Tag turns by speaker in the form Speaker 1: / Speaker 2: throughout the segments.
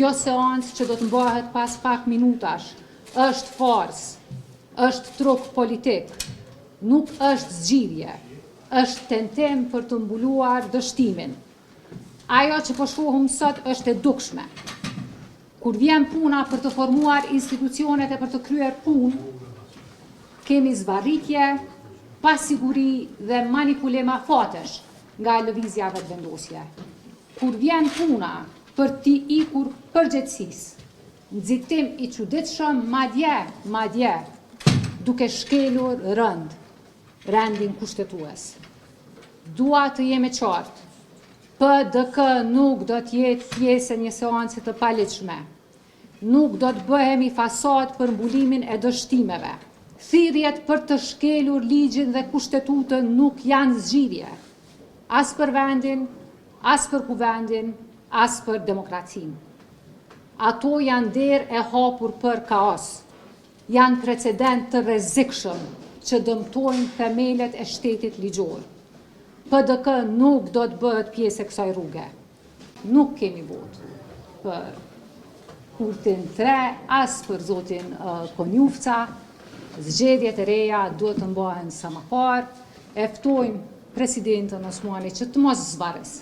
Speaker 1: kjo seancë që do të mbahet pas pak minutash është farsë, është truk politik, nuk është zgjidhje, është tentim për të mbuluar dështimin. Ajo që po shohim sot është e dukshme. Kur vjen puna për të formuar institucionet e për të kryer punë, kemi zvarritje, pasiguri dhe manipulim afatesh nga lëvizja vetëvendosje. Kur vjen puna për t'i ikur përgjegjësisë, nxitim i çuditshëm, madje, duke shkelur rendin kushtetues. Dua të jemi qartë, PDK nuk do të jetë pjesë e një seance të paligjshme. Nuk do të bëhemi fasad për mbulimin e dështimeve. Thirrjet për të shkelur ligjin dhe kushtetutën nuk janë zgjidhje, as për vendin, as për kuvendin, as për demokracinë. Ato janë derë e hapur për kaos. Janë precedent të rrezikshëm që dëmtojnë themelet e shtetit ligjor. PDK nuk do të bëhet pjesë e kësaj rruge. Nuk kemi votë për Kurtin 3, as për zotin Konjufca. Zgjedhjet e reja duhet të mbahen sa më parë. E ftojmë presidentën Osmani që të mos zvarës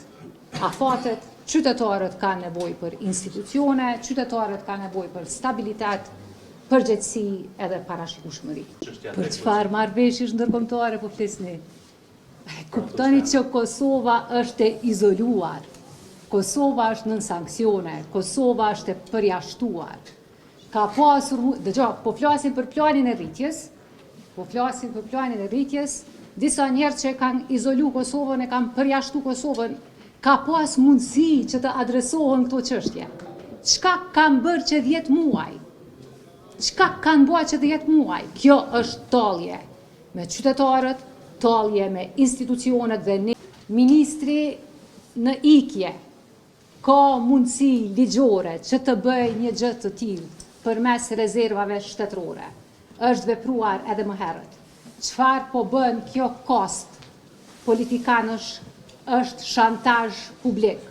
Speaker 1: afatet. Qytetarët kanë nevojë për institucione, qytetarët kanë nevojë për stabilitet, përgjegjësi edhe parashikueshmëri. Për çfarë marrëveshjesh ndërkombëtare po flisni? Kuptoni që Kosova është e izoluar. Kosova është nën sanksione, Kosova është e përjashtuar. Ka pasur, po flasin për planin e rritjes, disa njerëz që kanë izolu Kosovën e kanë përjashtu Kosovën, ka pas mundësi që të adresohen këto çështje. Çka kanë bërë që 10 muaj? Çka kanë bërë që 10 muaj? Kjo është tallje me qytetarët, tallje me institucionet dhe ne. Ministri në ikje ka mundësi ligjore që të bëjë një gjë të tillë përmes rezervave shtetërore. Është vepruar edhe më herët. Çfarë po bën kjo kost politikanësh është shantazh publik.